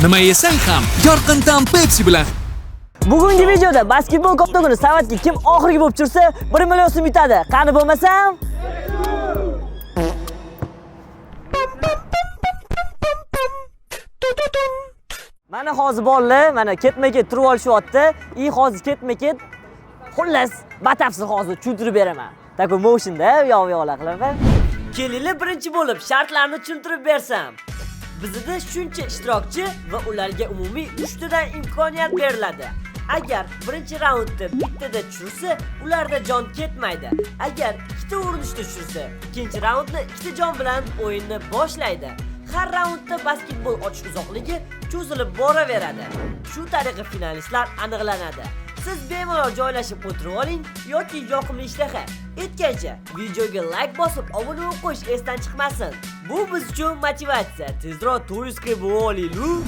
Nima yesang ham yorqindan Pepsi bilan. Bugungi videoda basketbol koptogini savatga kim oxirgi bo'lib tursa 1 million so'm yutadi. Qani bo'lmasam? Mana hozir bolalar mana ketma-ket turib olishyapti. Hozir ketma-ket. Xullas, batafsil hozir tushuntirib beraman. Такой motionda yoq-yoqlar qilaman. Kelinglar birinchi bo'lib shartlarni tushuntirib bersam. Bizda shuncha ishtirokchi va ularga umumiy 3 tadan imkoniyat beriladi. Agar birinchi raundda bittada tushirsa, ularda jon ketmaydi. Agar ikkita urinishda tushirsa, ikkinchi raundni ikkita jon bilan o'yinni boshlaydi. Har raundda basketbol ochish uzoqligi cho'zilib boraveradi. Shu tariqa finalistlar aniqlanadi. Siz bemalol joylashib o'tirib oling yoki yoqimli ishtaha etgancha videoga like bosib obuna bo'lib qo'yish esdan chiqmasin. Bu biz uchun motivatsiya. Tezroq 400 ga bo'laylik.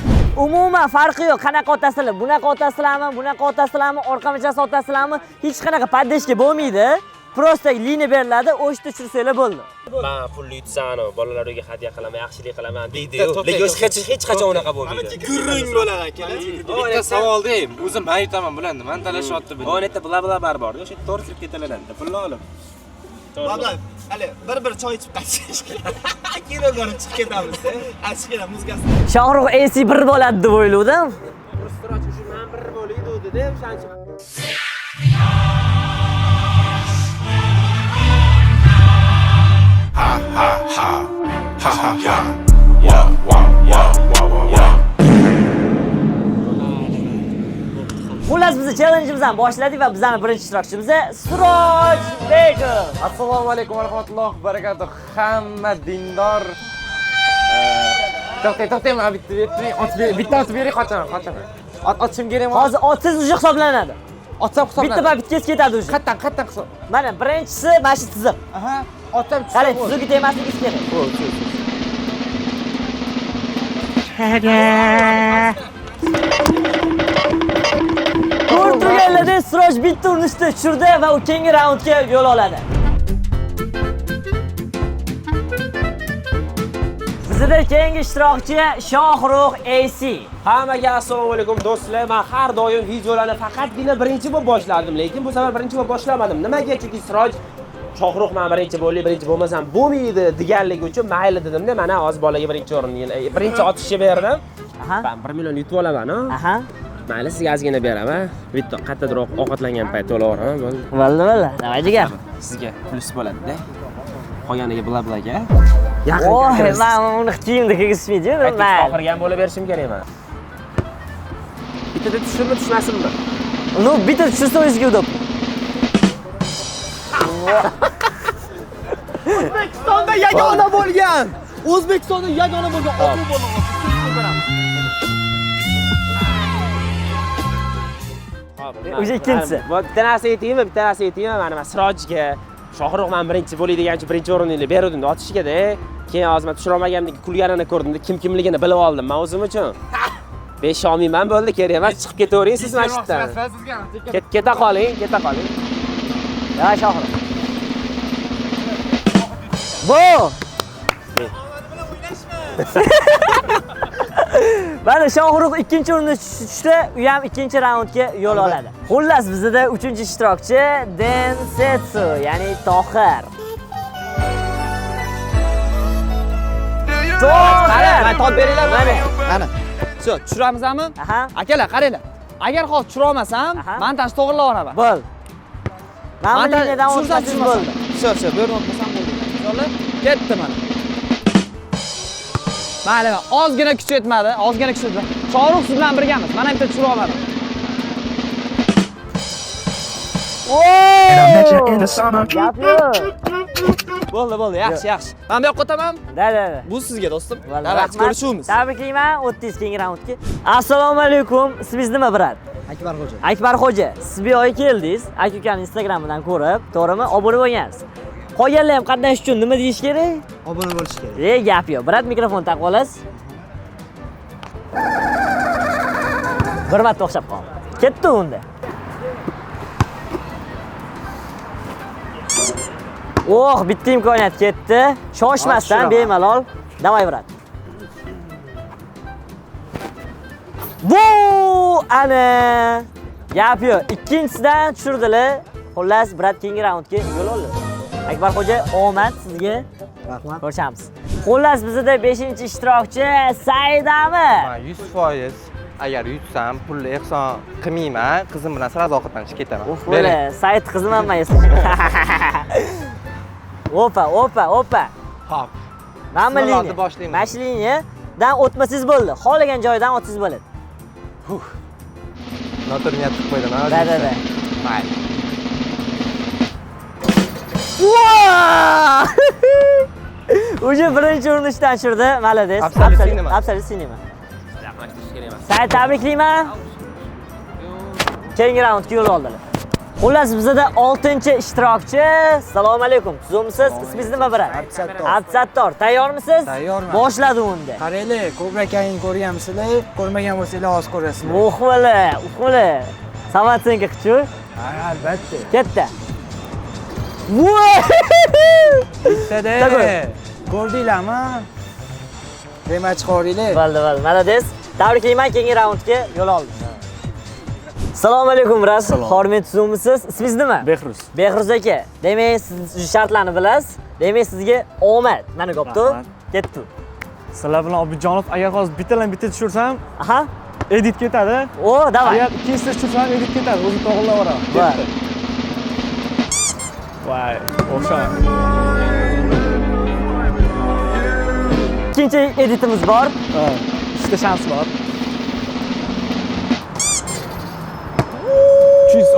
Umuman farqi yo'q. Qanaqa otasizlar, bunaqa otasizlarmi, bunaqa otasizlarmi, orqamachasi otasizlarmi, hech qanaqa paddeshga bo'lmaydi. Prosta liniya beriladi, o'shda tursanglar bo'ldi. Men pul yutsam, bolalarga hadya qilaman, yaxshilik qilaman deydi-yu. Lekin hech qachon unaqa bo'lmaydi. Gurring bo'lar ekan. Bitta savol deyim. O'zim men aytaman bilandi. Men talashyapti bu. O'netta bla bar bor. O'sha to'g'ri ketaveradi. Pulni olib. Baba, hali bir choy ichib qaytish kerak. Kinodan chiqib ketamiz-da. Achigina muzgasida. Shohrux AC 1 bo'ladi deb o'yladim. Rustroch shu men 1 bo'laydi dedi, o'shancha. Xullas biz challenge'imizni boshladik va bizning birinchi ishtirokchimiz Suroj Begim. Assalomu alaykum va rahmatullohi va barakatuh. Hamma dindor. To'xtang, bitta otib bering, qochaman. Otishim kerakmi? Hozir otsiz uje hisoblanadi. Otsam hisoblanadi. Bitta bitkasi ketadi uje. Qattan hisob. Mana birinchisi mana shu tizim. Aha, otsam Qara, tizimga tegmasligingiz kerak. Turganlarda Suroj bitta urinishda tushirdi va u keyingi raundga yo'l oladi. Bizda keyingi ishtirokchi Shohrux AC. Hammaga assalomu alaykum do'stlar. Men har doim videolarni faqatgina birinchi bo'lib boshladim, lekin bu safar birinchi bo'lib boshlamadim. Nimaga? Chunki Suroj Shohrux men birinchi bo'lmasam bo'lmaydi deganligi uchun mayli dedimda, mana hozir bolaga birinchi o'rinni, birinchi otishga berdim. Aha. Men 1 million yutib olaman, ha? Aha. Mayli, sizga ozgina beraman. Bitta qattaroq ovqatlangan payt to'laveraman. Bo'ldi. Nima gap? Sizga plus bo'ladi-da. Qolganiga bla-blaga. Voy, men uni kiyimda kiygizmaydi-yu, men. Oxirgi ham bo'lib berishim kerak men. Bittada tushirmi, tushmasinmi? Uni bitta tushirsa o'zingizga udab. O'zbekistonda yagona bo'lgan. O'zbekistonda yagona bo'lgan o'quv bo'lgan. O'sha ikkinchisi. Bitta narsa aytaymi? Mana Sirojga Shohrux men birinchi bo'lay degancha birinchi o'rinni berdim otishga-da. Keyin hozir men tushira olmaganimda kulganini ko'rdim-da, kimligini bilib oldim men o'zim uchun. Beshomiman bo'ldi, kerak emas, chiqib ketavering siz mana shu yerdan. Keta qoling. Ya Shohrux. Bu. Mana Shohrux ikkinchi o'rinda tushdi, u ham ikkinchi raundga yo'l oladi. Xullas bizda 3-ishtirokchi Densetsu, ya'ni Tohir. Mana tot beringlar. Mana. Shu, tushiramizmi? Aha. Akalar, qaranglar. Agar hozir tushira olmasam, montaj to'g'rilab olaman. Bo'l. Mana liniyadan o'tsangiz bo'ldi. Shu, bu yerdan o'tmasam bo'ldi. Inshaalloh ketdi mana. Mayli, ozgina kuch yetmadi. Shohrux siz bilan birgamiz. Mana bitta tushira olmadim. Bo'ldi, yaxshi. Men bu yoqqa o'taman. Da. Bu sizga do'stim. Davlat ko'rishuvimiz. Tabriklayman, o'tdingiz keyingi raundga. Assalomu alaykum. Ismingiz nima, brat? Akbarxo'ja. Siz bu yoqqa keldingiz. Aka-ukamning Instagramidan ko'rib, to'g'rimi? Obuna bo'lgansiz. Qolganlar ham qatnashish uchun nima deyish kerak? Obuna bo'lish kerak. Gap yo'q. Brat, mikrofon taqib olasiz. Bir marta o'xshab qoldi. Ketdi unda. Bitta imkoniyat ketdi. Shoshmasdan bemalol. Davay, brat. ana. Gap yo'q. Ikkinchisidan tushirdilar. Xullas, brat keyingi raundga yo'l oldi. Akbarxo'ja, omad sizga. Rahmat. Ko'rishamiz. Xullas, bizda 5-ishtirokchi Saidami. Men 100% agar yutsam pulni ehson qilmayman, qizim bilan sira ovqatlanishga ketaman. Bo'la, Said qizimanman eslashim. Opa. Hop. Mana Sinovlarni boshlaymiz. Mashinangdan o'tmasangiz bo'ldi. Xohlagan joydan o'tsangiz bo'ladi. Notorniyat qilib qo'ydim. Da. Mayli. Уже birinchi urinishdan tushirdi. Malades. Absolut sinema. Said, tabriklayman. Keyingi raundga yo'l oldilar. Xullas, bizda 6-ishtirokchi. Assalomu alaykum. Tuzumsiz? Ismingiz nima bilan? Absattor. Tayyormisiz? Tayyorman. Boshladi unda. Qaranglar, Cobra Ka'ni ko'rganmisizlar? Ko'rmagan bo'lsanglar hozir ko'rasizlar. Uxula. Samatsenga qichu. Ha, albatta. Ketdi. Bittada. Ko'rdinglarmi? Rematch qo'ringlar. Bo'ldi. Malades. Tabriklayman, keyingi raundga yo'l oldi. Assalomu alaykum, Ras. Hormat tuzumisiz? Ismingiz nima? Behruz. Behruz aka. Demak, siz shartlarni bilasiz. Demak, sizga omad. Mana qopdi. Ketdi. Sizlar bilan Obidjonov agar hozir bitta tushirsam, Aha. edit ketadi. O, davay. Agar ikkinchisini tushirsam, edit ketadi. O'zim to'g'rilayveraman. Voy, o'sha. Ikkinchi editimiz bor. Ikkita shans bor. 300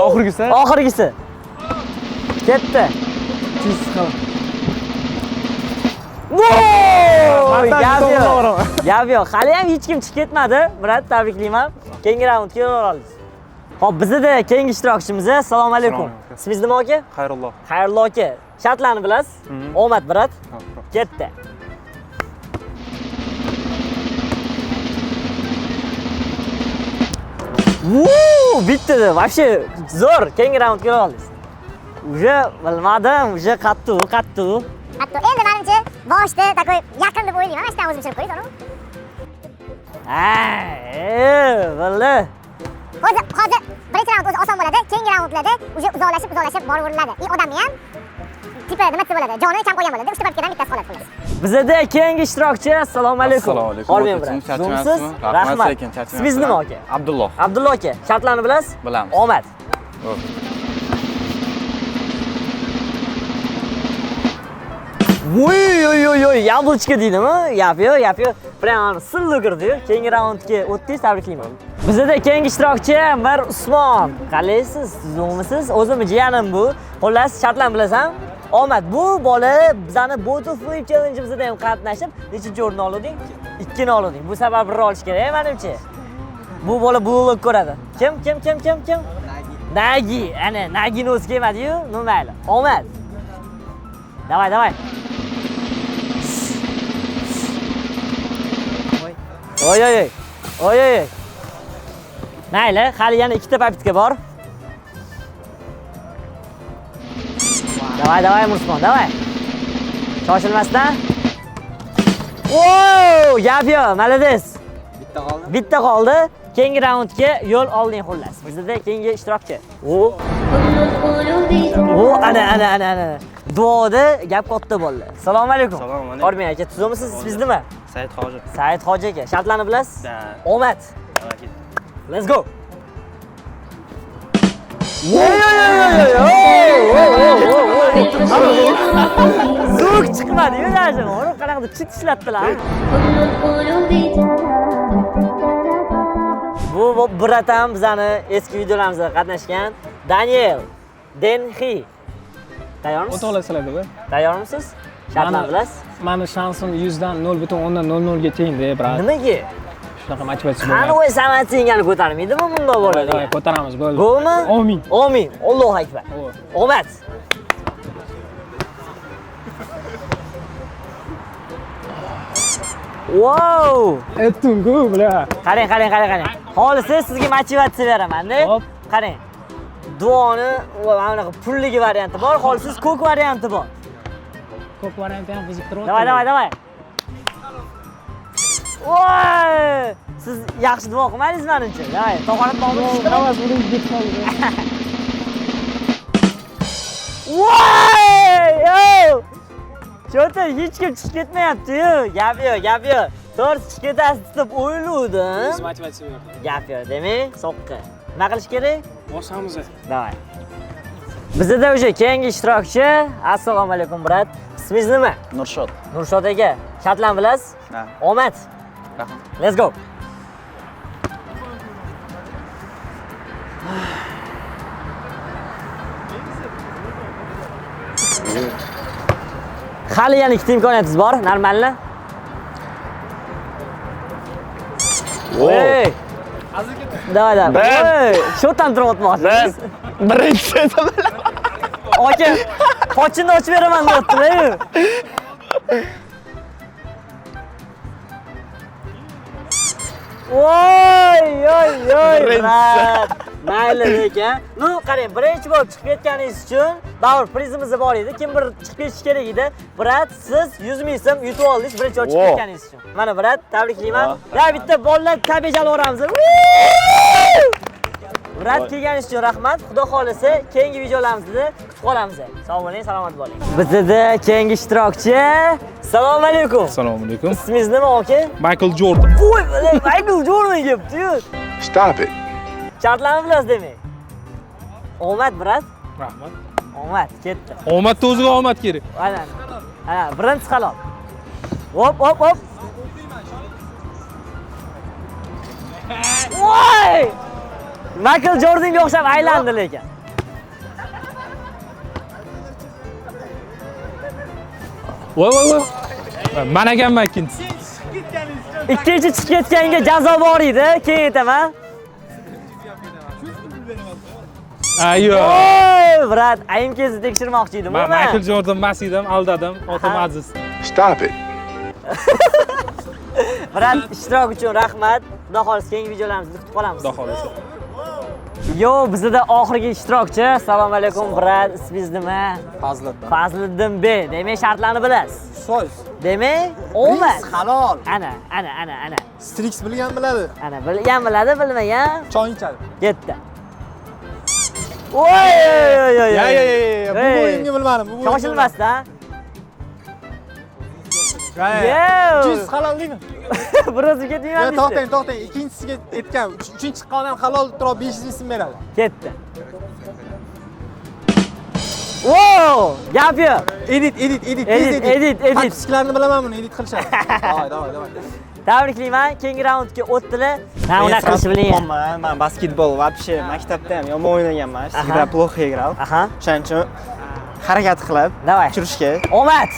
oxirgisi. Ketdi. 300 qil. Gap yo'q. Hali ham hech kim chiqib ketmadi. Brat, tabriklayman. Keyingi raundga yo'l olamiz. Xo'p, bizda keyingi ishtirokchimiz. Assalomu alaykum. Ismingiz nima aka? Xayrulloh. Xayrulloh aka. Shartlarni bilasiz? Omad, brat. Ketdi. Bitdi. Вообще zo'r. Keyingi raundga yo'l oldingiz. Уже bilmadim, уже qattu. Endi menimcha boshda такой yaqin deb o'ylayman. Mana shundan o'zim tushirib qo'ydim. Bo'ldi. Hozir birinchi raund o'zi oson bo'ladi. Keyingi raundlarda уже uzoqlashib boraveriladi. Odamni ham tipa nima desa bo'ladi? Joni kam qolgan bo'ladi. 3 papkadan bittasi qoladi xullas. Bizda keyingi ishtirokchi. Assalomu alaykum. Assalomu alaykum. Hormat bilan. Sizsiz? Rahmat. Ismingiz nima aka? Abdulloh. Abdulloh aka. Shartlarni bilasiz? Bilamiz. Omad. Voy, yablочка deydimi? Gap yo'q. Prям silliq kirdi-yu. Keyingi raundga o'tdingiz, tabriklayman. Bizda keyingi ishtirokchi Mir Usmon. Qalaysiz? Sizmisiz? O'zim jiyanim bu. Xullas, shartlarni bilasan? Omad, bu bola bizani Battlefield challenge'imizda ham qatnashib, nechinchi o'rinni olding? 2ni olding. Bu sabab bir olish kerak, menimcha. Bu bola blog ko'radi. Kim? Nagi. Ana, Nagini o'zi kelmadi-yu, mayli. Omad. Давай. Oy. Mayli, hali yana ikkita papitka bor. Давай, Mursmon, давай. Shoshilmasdan. Gap yo'q, malades. Bitta qoldi. Keyingi raundga yo'l olding xullas. Bizda keyingi ishtirokchi. Ana. Duoda gap katta bo'ldi. Assalomu alaykum. Hormat aka, tuzumisiz? Ismingiz nima? Said Hoji aka. Shartlarni bilasiz? Omad. Let's go. Zo'q chiqmadi-yu, даже. Uni qanaqadir chit ishlatdilar. Bu brat ham bizani eski videolarimizda qatnashgan Daniel Denhi. Tayyormisiz? O'to'lasizlar deb. Tayyormisiz? Shartlarni bilasiz? Mani shansim 100 dan 0.00 ga teng deb, brat. Nimaga? Shunaqa motivatsiya Qani bo'ladi. voy samatsingani ko'tarmaydimi bunda bo'ladi? Ko'taramiz, bo'ldi. Go'mi? Amin. Allohu akbar. Omad. Wow! Aytdim-ku, bla. Qarang. Holisi sizga motivatsiya beraman-da. Hop. Qarang. Duoni va mana bunaqa pulligi varianti bor, holsiz ko'k varianti bor. Ko'k varianti ham qiziqtirib. Давай. Voy! siz yaxshi duo qilmadingiz menimcha. Davay, to'g'ri bormi? Avaz uning ketib qoldi. Voy! Yo! Cho'ta hech kim chiqib ketmayapti-yu. Gap yo'q. To'g'ri chiqib ketasiz deb o'ylovdim. Motivatsiya Gap yo'q, demak, soqqa. Nima qilish kerak? Boshamiz. Davay. Bizda o'sha keyingi ishtirokchi, assalomu alaykum brat. Ismingiz nima? Nurshod. Nurshod aka, shartlarni bilasiz? Ha. Omad. Let's go. Hali yana ikkita imkoniyatingiz bor, normalmi? Voy. Davay. Sho'tan turib o'tmoqchisiz. Birinchi Aka, qochini ochib beraman deyaptilar-yu. Voy, brat. Mayli lekin. Nu, qarang, birinchi bo'lib chiqib ketganingiz uchun baribir prizimiz bor edi. Kim bir chiqib ketish kerak edi. Brat, siz 100 ming so'm yutib oldingiz birinchi bo'lib chiqib ketganingiz uchun. Mana brat, tabriklayman. Ya bitta bolalar tabejal o'ramiz. Brat, kelganingiz uchun rahmat. Xudo xolisa, keyingi videolarimizda kutib qolamiz. Sog' bo'ling, salomat bo'ling. Bizda keyingi ishtirokchi. Assalomu alaykum. Assalomu alaykum. Ismingiz nima aka? Michael Jordan. Voy, Michael Jordan kelibdi-yu. Stop it. Shartlarni bilasiz demak. Omad, brat. Rahmat. Omad, ketdi. Omadda o'ziga omad kerak. Aynan. Birinchi halol. Hop. Voy! Michael Jordanga o'xshab aylandi lekin. Voy. Men ekanman ikkinchisi. Ikkinchi chiqib ketganga jazo bor edi, keyin aytaman. Ayyo. Voy, brat, ayimkezni tekshirmoqchi edim. Men Michael Jordan emas edim, aldadim. Otam Aziz. Stop it. Brat, ishtirok uchun rahmat. Xudo xolisa keyingi videolarimizda kutib qolamiz. Xudo xolisa. Yo, bizda oxirgi ishtirokchi. Assalomu alaykum, brat. Ismingiz nima? Fazliddin. Fazliddin B. Demak, shartlarni bilasiz. So'z. Demak, omad. Halol. Ana. Strix bilgan biladi. Ana, bilgan biladi, bilmagan Choy ichadi. ketdi. Voy! Bu o'yinni bilmadim. Bu Shoshilmasdan. Yo! 200 halol deymi? Biroz ketmayman. To'xtang. Ikkinchisiga aytgan. Uchinchi chiqqanidan halol turib 500 ming so'm beradi. Ketdi. Wow! Gap yo'q. Edit. Taktiklarni bilaman buni, edit qilishadi. Davay. Tabriklayman. Keyingi raundga o'tdilar. Men unaqa qilish bilaman. Men basketbol вообще maktabda ham yomon o'ynaganman. Всегда плохо играл. Shuning uchun harakat qilib, Davay. tushirishga. Omad.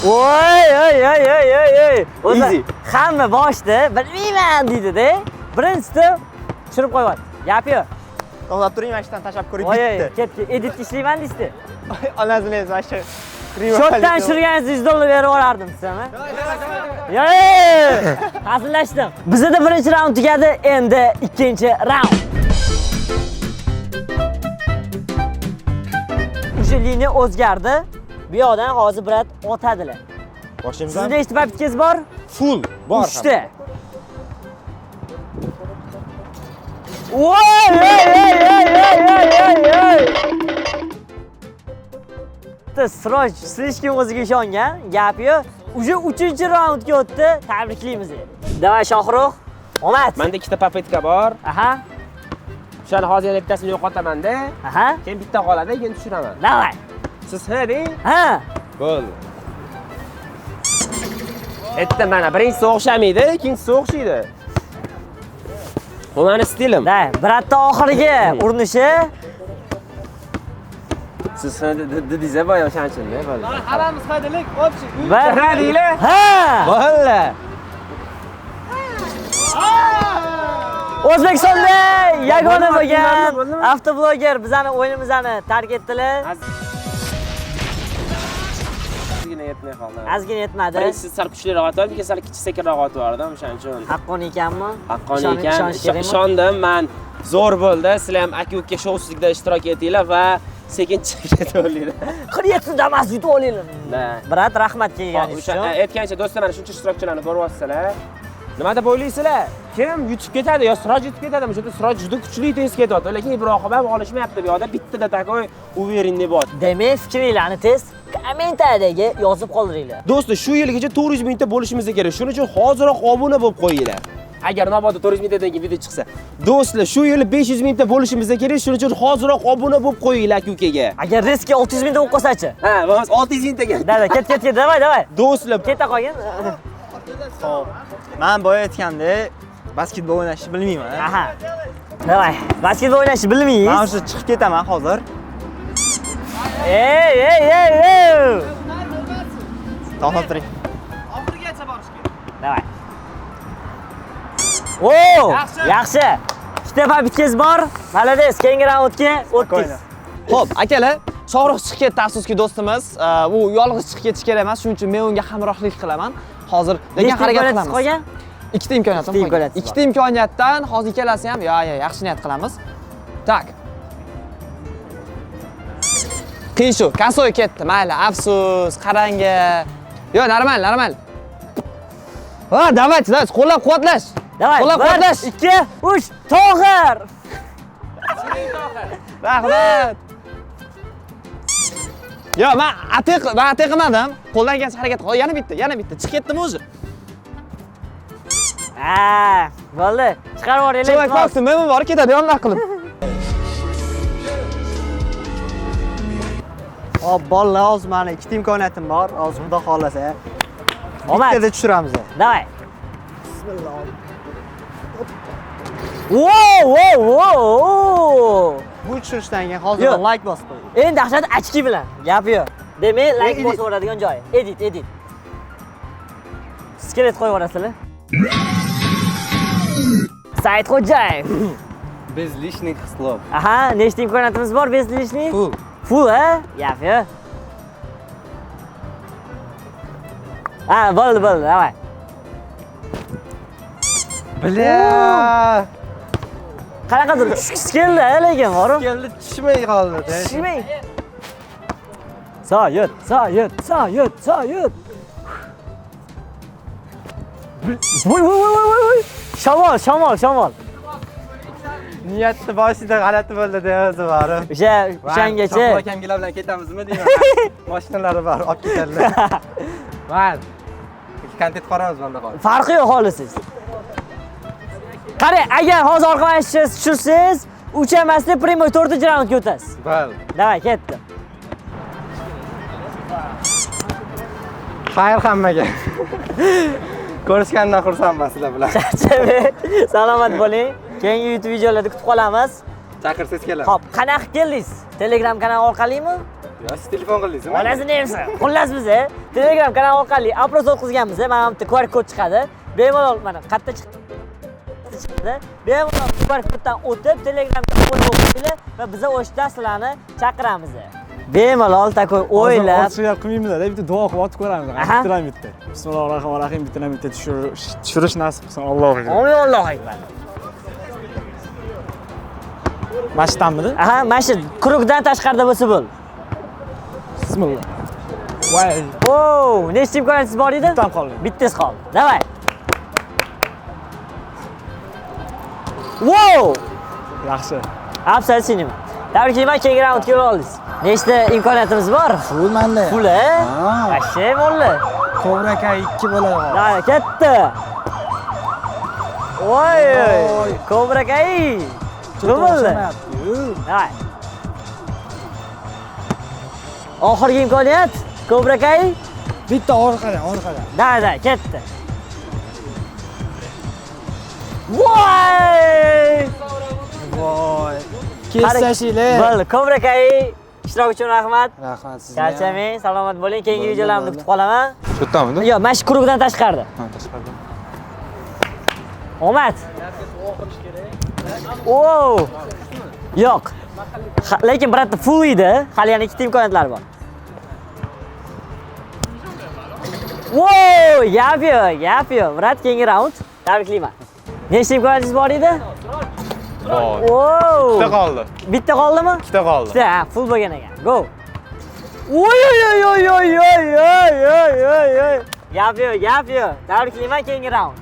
Voy. O'zi hamma boshda bilmayman deydi-da. Birinchisi tushirib qo'yadi. Gap yo'q. To'xtab turing, mashinadan tashlab ko'rib Voy, ketdi. ketdi. Edit ishlayman deysiz. Onasini esa mana shu Shotdan tushirganingiz $100 berib yuborardim sizga. Hazillashdim. Bizda birinchi raund tugadi, endi ikkinchi raund. O'sha liniya o'zgardi. Bu yoqdan hozir brat otadilar. Boshimiz Sizda nechta papitkaz bor? full bor. 3 ta. Voy! Siroj, slishkim o'ziga ishongan, gap yo'q. Uje 3-raundga o'tdi. Tabriklaymiz. Davay Shohrux. Omad. Menda ikkita papetka bor. Aha. O'shani hozir yana bittasini yo'qotaman-da. Aha. Keyin bitta qoladi, keyin tushiraman. Davay. Siz ha deng. Ha. Bo'ldi. Bitta mana birinchisi o'xshamaydi, ikkinchisi o'xshaydi. Bu meni stilim. Da, bratda oxirgi urinishi. Siz dedingiz boya o'shaning uchun-da, bo'ldi. Hammamiz haydalik, общий. Bir deylar. Ha. Bo'ldi. O'zbekistonda yagona bo'lgan avtobloger bizani o'yinimizni tark etdilar. Yetmay qoldi. Ozgina yetmadi. Birinchisi sal kuchliroq otdi, keyin sal kichik sekinroq otib yubordim, o'shaning uchun. Haqqoniy ekanmi? Haqqoniy ekan. Ishondim, men zo'r bo'ldi. Sizlar ham aka-uka shou-sizlikda ishtirok etdinglar va sekin chiqib ketaveringlar. 47 damas yutib olinglar. Brat, rahmat kelganingiz O'sha uchun. aytgancha do'stlar mana shuncha ishtirokchilarni ko'ryapsizlar. Nima deb o'ylaysizlar? Kim yutib ketadi yo Siroj yutib ketadimi? Chunki Siroj juda kuchli tez ketyapti, lekin Ibrohim ham olishmayapti. Bu yoqda bittada takoy uverенный bor. Demak, fikringlarni tez kommentariyga yozib qoldiringlar. Do'stlar, shu yilgacha 400 mingta bo'lishimiz kerak. Shuning uchun hoziroq obuna bo'lib qo'yinglar. Agar navbatda 400 mingtadan keyin video chiqsa. Do'stlar, shu yili 500 mingta bo'lishimiz kerak. Shuning uchun hoziroq obuna bo'lib qo'yinglar ukaga. Agar riski 600 mingta bo'lib qolsa-chi? Ha, bo'lmasa 600 mingtaga. Dada, ket, davay. Do'stlar, Keta qolgin. Xo'p. Men boya aytgandek, basketbol o'ynashni bilmayman. Aha. Davay. Basketbol o'ynashni bilmaysiz? Men o'sha chiqib ketaman hozir. Ey! To'xtab turing. Davay. Oo! Yaxshi. Ikkita bitkiz bor. Malades, keyingi raundga o'tdik. Xo'p, akalar, sog'riq chiqib ketdi afsuski do'stimiz. U yolg'iz chiqib ketish kerak emas, shuning uchun men unga hamrohlik qilaman. Hozir lekin harakat qilamiz. Qolgan? Ikkita imkoniyatim qolgan. Ikkita imkoniyatdan hozir ikkalasi ham yaxshi niyat qilamiz. Tak. Qiyin shu, konsoy ketdi. Mayli, afsus, qaranga. Yo, normal. Ha, давайте, qo'llab-quvvatlash. Davay. Qo'llab-quvvatlash. 2, 3, Tohir. Rahmat. Yo, men atiq qilmadim. Qo'ldan kelsa harakat qil. Yana bitta. Chiqib ketdimi o'zi? Ha, bo'ldi. Chiqarib yuboraylik. Cho'mak vaqti men bor ketadi yonlar qilib. Hop, bolalar, hozir mana ikkita imkoniyatim bor. Hozir xudo xolasa. Omad. Bittada tushiramiz. Davay. Wow! Bu tushirishdan keyin hozir like bosib qo'ying. Eng dahshat ochki bilan. Gap yo'q. Demak, like bosib yuboradigan joyi. Edit. Skelet qo'yib yuborasizlar. Saidxo'jayev. Bezlishnik hislov. Aha, nechta imkoniyatimiz bor bezlishlik? Full. Full, ha? Gap yo'q. Ha, bo'ldi, davay. Bля. Qanaqadir tushgisi keldi, lekin borim. Keldi, tushmay qoldi. Tushmay. Sayt. Voy. Shamol. Niyatni boshida g'alati bo'ldi-da o'zi borim. O'shangacha. Akamgilar bilan ketamizmi deyman. Mashinalari bor, olib ketadilar. Mayli. Kontent qilamiz bunda qolib. Farqi yo'q xolisiz. Qarang, agar hozir orqadan tushirsangiz, uchamasdan primoy 4-raundga o'tasiz. Bo'ldi. Davay, ketdi. Xayr hammaga. Ko'rishgandan xursandman sizlar bilan. Salomat bo'ling. Keyingi YouTube videolarda kutib qolamiz. Chaqirsangiz kelaman. Xo'p, qanaqa keldingiz? Telegram kanal orqalimi? Yo, siz telefon qildingizmi? Onasini emsa. Xullas biz Telegram kanal orqali apros o'tkazganmiz. Mana bitta QR kod chiqadi. Bemalol mana qayerda chiqdi. Bemalol QR koddan o'tib Telegramga obuna bo'linglar va biz o'shda sizlarni chaqiramiz. Bemalol takoy o'ylab. Hozir qilmaymiz-da, bitta duo qilib otib ko'ramiz. Bittani bitta. Bismillahirrohmanirrohim. Bitta tushirish nasib qilsin. Allohu akbar. Amin, Allohu akbar. Mashidanmidi? Aha, mashi krugdan tashqarida bo'lsa bo'l. Bismillah. Voy. Oo, nechta imkoniyatingiz bor edi? Bittam qoldi. Bittasi qoldi. Davay. Wow! Yaxshi. Afsal sinema. Tabriklayman, keyingi raundga yo'l oldingiz. Nechta imkoniyatimiz bor? Full manda. Full, ha? Yaxshi bo'ldi. Cobra Kai 2 bo'ladi. Davay, ketdi. Voy! Cobra Kai. Bo'ldi. Davay. Oxirgi imkoniyat Cobra Kai. Bitta orqadan. Davay, ketdi. Voy! Kesashinglar. Bo'ldi, Cobra Kai ishtirok uchun rahmat. Rahmat sizga. Charchamang, salomat bo'ling. Keyingi videolarimni kutib qolaman. Shu yerdamidi? Yo'q, mana shu krugdan tashqarida. Ha, tashqarida. Omad. Wow! Yo'q. Lekin bitta full edi. Hali yana ikkita imkoniyatlar bor. Wow! Gap yo'q. Brat, keyingi raund. Tabriklayman. Nechta imkoniyatingiz bor edi? Bor. Wow! Bitta qoldi. Bitta qoldimi? Bitta qoldi. Bitta, full bo'lgan ekan. Go. Oy oy oy oy oy oy oy oy oy. Gap yo'q. Tabriklayman keyingi raund.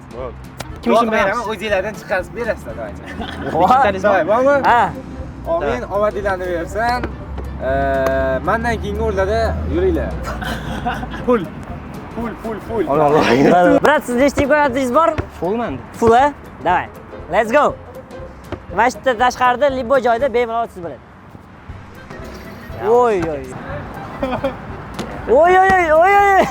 Kim uchun beraman? O'zinglardan chiqarib berasizlar, davaychi. Voy. Bormi? Ha. Omin, omadinglarni bersan, mendan keyingi o'rlarda yuringlar. Pul. Brat, siz nechta imkoniyatingiz bor? Fullman. Full, a? Davay. Let's go. Mana shu yerda tashqarida libo joyda bemalol o'tib bo'ladi. Oy oy. Oy oy oy oy oy.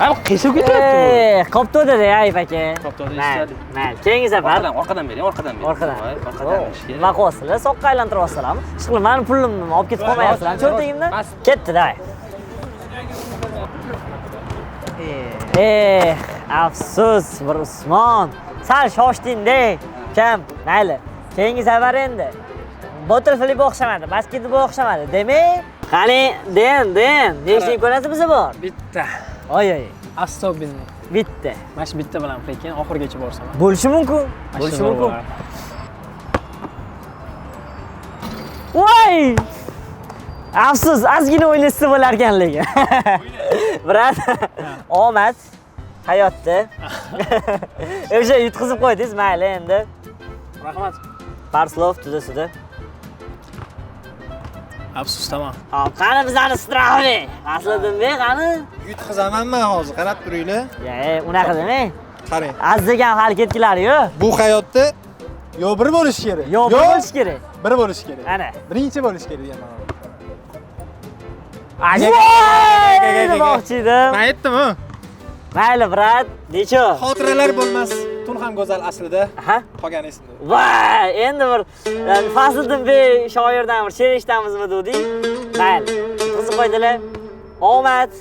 Abi qiyshib ketyapti. Qopto'da de ayb aka. Qopto'da eshitadi. Mayli, keyingi safar. Orqadan bering, orqadan. Orqadan nima qilyapsizlar? Soqqa aylantiryapsizlarmi? Ishqilib, meni pulimni olib ketib qolmayapsizlarmi cho'ntagimdan? Ketdi, davay. Afsus, bir Usmon. Sal shoshding-da. Kam, mayli. Keyingi safar endi. Bottle flip o'xshamadi, basketbol o'xshamadi. Demak, qani, den. Nechta imkoniyati bizda bor? Bitta. Oy. Avtobizni. Bitta. Mana shu bitta bilan lekin oxirigacha borsam. Bo'lishi mumkin. Voy! Afsus, ozgina o'ynashsa bo'lar ekan lekin. Brat, omad hayotda. O'sha yutqizib qo'ydingiz, mayli endi. Rahmat. Parslov tuda-suda. Afsus, tamam. Hop, qani bizani stravni? Asliddinmi, qani? Yutqizamanman hozir, qarab turinglar. Unaqa demang. Qarang. Azdegan hali ketdilar-yu. Bu hayotda yo bir bo'lish kerak. Yo bir bo'lish kerak. Bir bo'lish kerak. Ana. Birinchi bo'lish kerak deyman. Demoqchi edim. Men aytdim-ku. Mayli, brat. Necha? Xotiralar bo'lmas. Tun ham go'zal aslida. Aha. Qolgani esimda. Voy, endi bir Fazliddin Bey shoirdan bir she'r eshitamiz-mi degdik? Mayli. Qiziq qo'ydilar. Omad.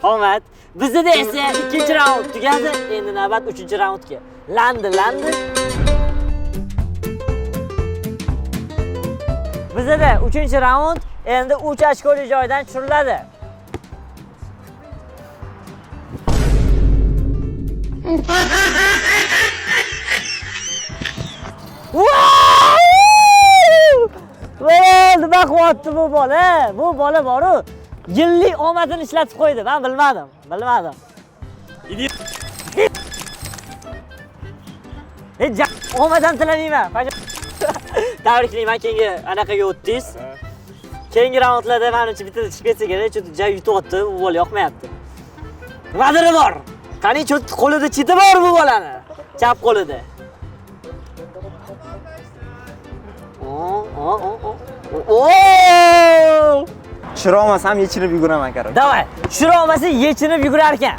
Omad. Bizda esa ikkinchi raund tugadi. Endi navbat 3-raundga. Landi. Bizda 3-raund endi 3 ochkoli joydan tushiriladi. Nima qilyapti bu bola? Bu bola boru yillik omadini ishlatib qo'ydi. Men bilmadim. Omadan tilamayman. Tabriklayman, keyingi anaqaga o'tdingiz. Keyingi raundlarda menimcha bitta chiqib ketsa kerak, chunki joy yutyapti, u bola yoqmayapti. Nimadiri bor? Qani qo'lida chiti bor bu bolani. Chap qo'lida. Tushira olmasam yechirib yuguraman karom. Davay, tushira olmasa yechinib yugurar ekan.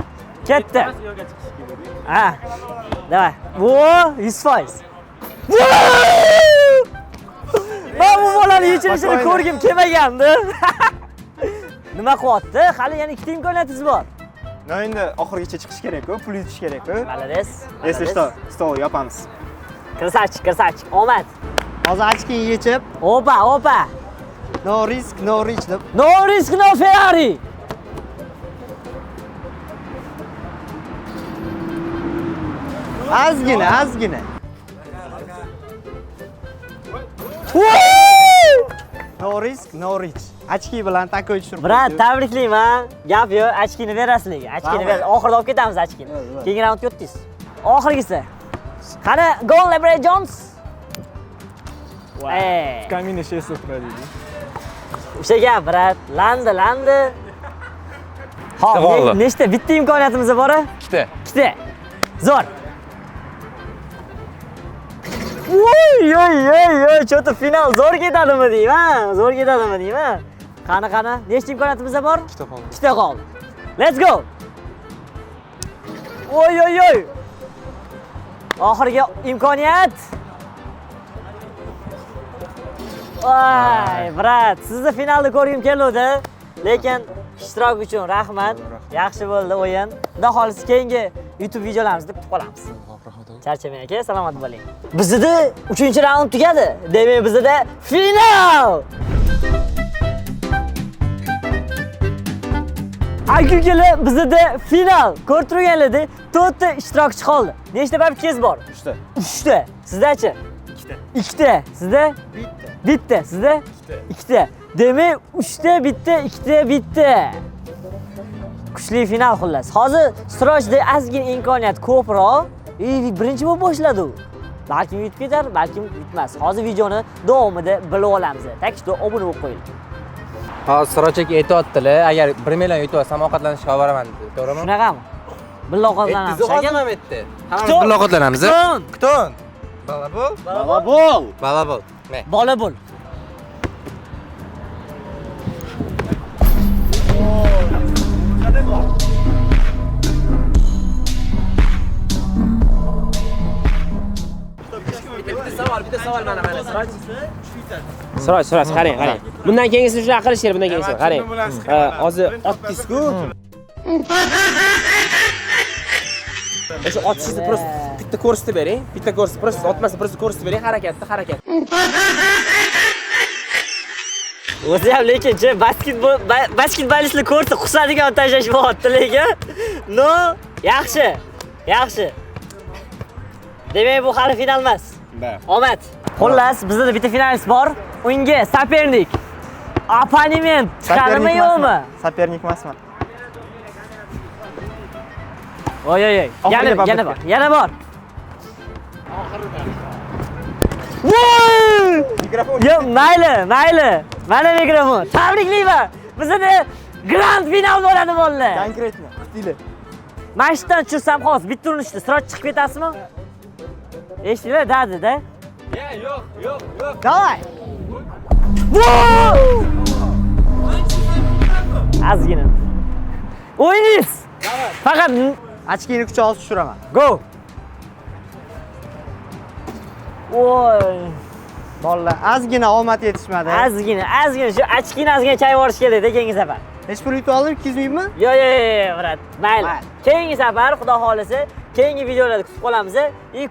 Ketdi. Ha. Davay. Bu 100%. Men bu bolani yechirishini ko'rgim kelmagandi. Nima qilyapti? Hali yana ikkita imkoniyatingiz bor. No endi oxirigacha chiqish kerak-ku, pul yutish kerak-ku. Malades. Esi stol yopamiz. Kirsach. Omad. Hozir ochkini yechib, Opa. no risk, no reach deb. No risk, no Ferrari. Ozgina. No risk, no reach. Ochki bilan takoy tushirib. Brat, tabriklayman. Gap yo'q, ochkini berasizlar. Ochkini ber. Oxirida olib ketamiz ochkini. Keyingi raundga o'tdingiz. Oxirgisi. Qani, gol LeBron James. Kamina shesi turadi. O'sha gap, brat. Landi. Hop, nechta bitta imkoniyatimiz bor? Ikkita. Zo'r. Oy, cho'ta final zo'r ketadimi deyman? Qani, nechta imkoniyatimiz bor? Ikkita qoldi. Let's go. Oy. Oxirgi imkoniyat. Voy, brat, sizni finalda ko'rgim keluvdi, lekin ishtirok uchun rahmat. Yaxshi bo'ldi o'yin. Xudo xolisi keyingi YouTube videolarimizda kutib qolamiz. Charchamang aka, salomat bo'ling. Bizda 3-raund tugadi. Demak, bizda final! Akukeli bizda final ko'rib turganlarda 4 ta ishtirokchi qoldi. Nechta papkangiz bor? 3 ta. 3 ta. Sizdachi? 2 ta. 2 ta. Sizda? 1 ta. Sizda? 2 ta. Demak, 3 ta, 1 ta, 2 ta, 1 ta. Kuchli final xullas. Hozir Sirojda ozgina imkoniyat ko'proq. Birinchi bo'lib boshladi u. Balkim yutib ketar, balkim yutmas. Hozir videoni davomida bilib olamiz. Tak что obuna bo'lib qo'ying. Hozir Siroj aka aytayotdilar, agar 1 million yutib olsam ovqatlanishga olib boraman dedi. To'g'rimi? Shunaqami? Birga ovqatlanamiz. Biz hozir ham aytdi. Hammamiz birga ovqatlanamiz. Kuton. Balabol. Balabol. Balabol. Bola bo'l. Bitta savol mana Siroj. Siroj, qarang. Bundan keyingisini shunaqa qilish kerak, bundan keyingisini. Qarang. Hozir otdingiz-ku. O'sha otishingizni просто bitta ko'rsatib bering. Bitta ko'rsatib, просто otmasa просто ko'rsatib bering, harakat. O'zi ham lekin basketbolistlar ko'rsa qusadigan tashlashmoqda lekin. No, yaxshi. Demak, bu hali final emas. Omad. Xullas, bizda bitta finalist bor. Unga sapernik. Opponent chiqadimi yo'qmi? Sapernik emasman. Oy. Yana bor. Mikrofon. Yo, mayli. Mana mikrofon. Tabriklayman. Bizda grand final bo'ladi bolalar. Konkretno, kutinglar. Mashinadan tushsam hozir bitta urinishda Siroj chiqib ketasizmi? Eshitdinglar, dadida. Yo'q. Davay. Ozgina. O'yingiz. Faqat Ochkini kucha olib tushiraman. Go. Voy. Bolalar, ozgina omad yetishmadi. Ozgina shu ochkini chayib yuborish kerak-da keyingi safar. Hech pul yutib oldim, 200 mingmi? Yo'q, brat. Mayli. Keyingi safar xudo xolisa, keyingi videolarda kutib qolamiz.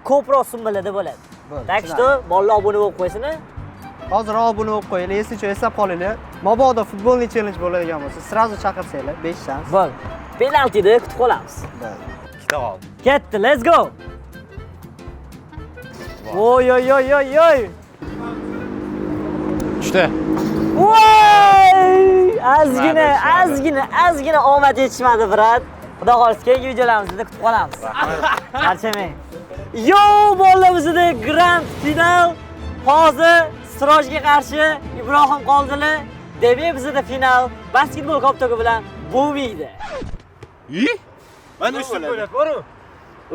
Ko'proq summalarda bo'ladi. Tak что, bolalar obuna bo'lib qo'ysin. Hozir obuna bo'lib qo'yinglar, esingcha eslab qolinglar. Mabodo futbolni challenge bo'ladigan bo'lsa, sразу chaqirsanglar, 5 shans. Bo'l. Penaltida kutib qolamiz. Ikkita qoldi. Ketdi, let's go. Oy. Tushdi. Voy! Ozgina omad yetishmadi, brat. Xudo xolisa, keyingi videolarimizda kutib qolamiz. Charchamang. Yo, bolalar, bizda grand final. Hozir Sirojga qarshi Ibrohim qoldilar. Demak, bizda final basketbol koptogi bilan bo'lmaydi. Mana shu bo'lat bor-ku.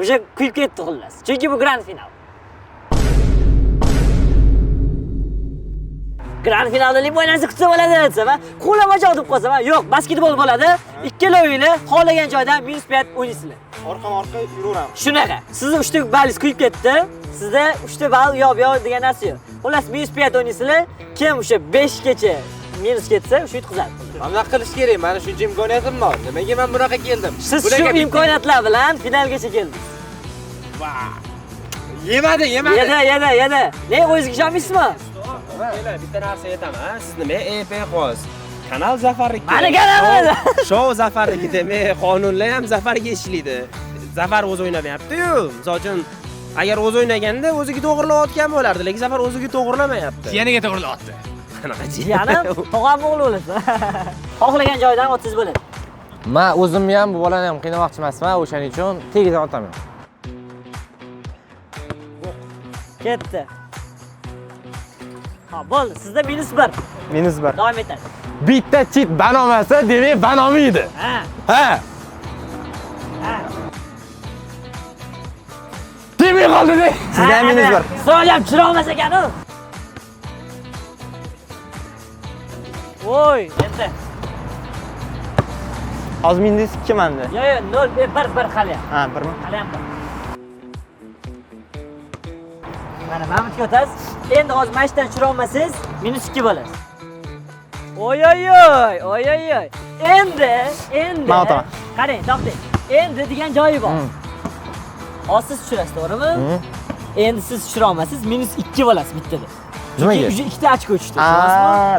O'sha kuyib ketdi xullas. Chunki bu grand final. Grand finalda limon kutsa bo'ladi desam, qo'lama joy deb qolsam, yo'q, basketbol bo'ladi. Ikkala o'yinni xohlagan joydan -5 o'ynaysizlar. Orqa yuraveramiz. Shunaqa. Sizni 3 ta ballingiz kuyib ketdi. Sizda 3 ta ball yo'q degan narsa yo'q. Xullas -5 o'ynaysizlar. Kim o'sha 5 gacha minus ketsa, o'sha yutqizadi. Mana qilish kerak. Mana shuncha imkoniyatim bor. Nimaga men bunaqa keldim? Siz shu imkoniyatlar bilan finalgacha keldingiz. Yemadi. Yedi. Ne o'zingizga ishonmaysizmi? Bitta narsa aytaman, siz nima EPXOS kanal Zafarniki. Mana kanal. Show Zafarniki demak, qonunlar ham Zafarga ishlaydi. Zafar o'zi o'ynamayapti-yu. Misol uchun, agar o'zi o'ynaganda o'ziga to'g'rilayotgan bo'lardi, lekin Zafar o'ziga to'g'rilamayapti. Jiyaniga to'g'rilayapti. Qanaqa Jiyanim, tog'am o'g'li bo'lasiz. Xohlagan joydan o'tingiz bo'ladi. Men o'zimni ham bu bolani ham qiynamoqchi emasman, o'shaning uchun tegidan otaman. Ketdi. Ha, bo'ldi. Sizda -1. -1. Davom etadi. Bitta chit ban olmasa, demak ban olmaydi. Ha. Demak qoldi-da. Sizda ham -1. Siroj ham tushira olmas ekan-ku. Voy, endi. Hozir -2 menda. Yo'q, 0, 1 hali ham. Ha, 1mi? Hali ham 1. Mana Mahmudga o'tasiz. Endi hozir mashinadan tushira olmasangiz, -2 bo'lasiz. Oy. Endi. Men o'taman. Qarang, to'xtang. Endi degan joyi bor. Hozir siz tushirasiz, to'g'rimi? Endi siz tushira olmasangiz, -2 bo'lasiz bittada. Nimaga? Chunki 2 ta ochko tushdi.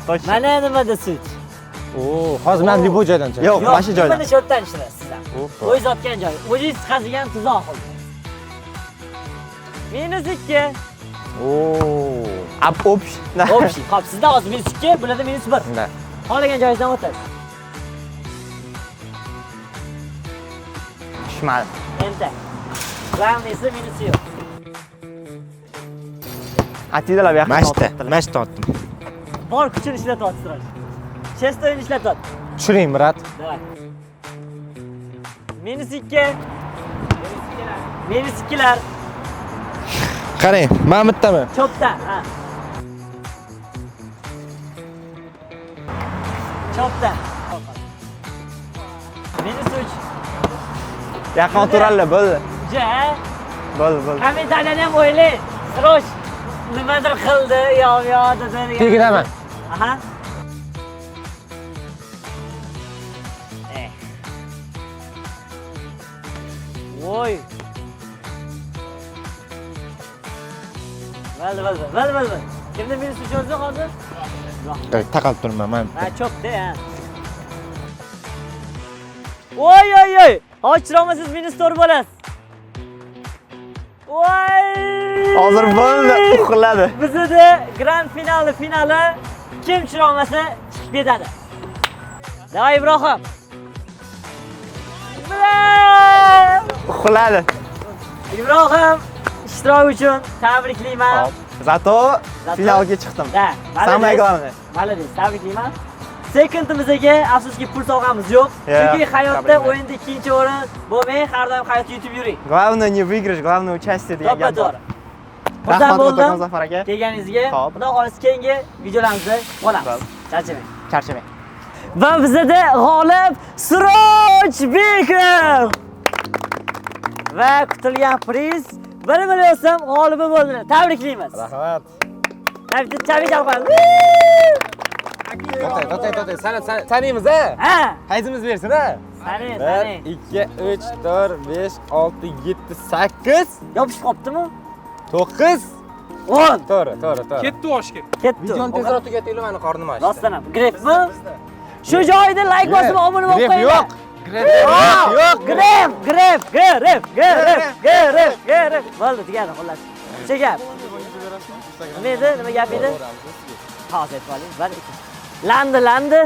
To'g'ri. Mana nimada sut. Hozir men liboy joydan chiqaman. Yo'q, mana shu joydan. Mana shu yerdan ishlaysiz sizlar. O'zingiz otgan joy. O'zingiz chiqadigan tuzoq qildi. -2. Общий. Общий. Xo'p, sizda hozir -2, bularda -1. Da. Xohlagan joyingizdan o'tasiz. Tushmadi. Endi. Glavniysi minusi yo'q. Atidalar bu yoqqa Mashta, tortibdilar. mashta tortdim. Bor kuchini ishlatyapti Siroj. Chestoyni ishlatyapti. Tushiring, brat. Давай. -2. -2lar. Qarang, men bittaman. Chopdan, ha. Chopdan. -3. Yaqin o'tiradilar, bo'ldi. Ja. Bo'ldi, bo'ldi. Kommentariyani ham o'ylang. Siroj nimadir qildi, yo dedi. Tegidaman. Aha. Voy. Bo'ldi. Kimda -3 o'zi hozir? Taqalib turman men. Ha, cho'pda, ha. Oy. Ochirolmasangiz -4 bo'lasiz. Voy! Hozir bo'ldi, uxladi. Bizda grand finali kim chiroqmasa chiqib ketadi. Davay Ibrohim. Uxladi. Ibrohim ishtirok uchun tabriklayman. Zato finalga chiqdim. Da, Samay glавное. Молодец, tabriklayman. Sekundimizga afsuski pul sovg'amiz yo'q. Chunki hayotda o'yinda ikkinchi o'rin bo'lmay, har doim hayotga yutib yuring. Главное не выигрыш, главное участие degan gap bor. To'g'ri. Rahmat bo'ldim. Muzaffar aka. Kelganingizga. Xo'p. Xudo xohlasa keyingi videolarimizda bo'lamiz. Charchamang. Charchamang. Va bizda g'olib Sirojbekov. Va kutilgan priz 1 million so'm g'olibi bo'ldilar. Tabriklaymiz. Rahmat. Tabrik qo'yamiz. To'xtang. Sanaymiz-a? Ha. Qaysimiz bersin, ha? Sanang. 1 2 3 4 5 6 7 8 Yopishib qoptimi? 9 10. To'g'ri. Ketdi oshga. Ketdi. Videoni tezroq tugatinglar, meni qornim ochdi. Rostdan ham. Grefmi? Shu joyda like bosib obuna bo'lib Gref qo'yinglar. yo'q. Gref. Bo'ldi, tugadi xullas. O'sha gap. Nima edi? Nima gap edi? Hozir aytib oling. Landi.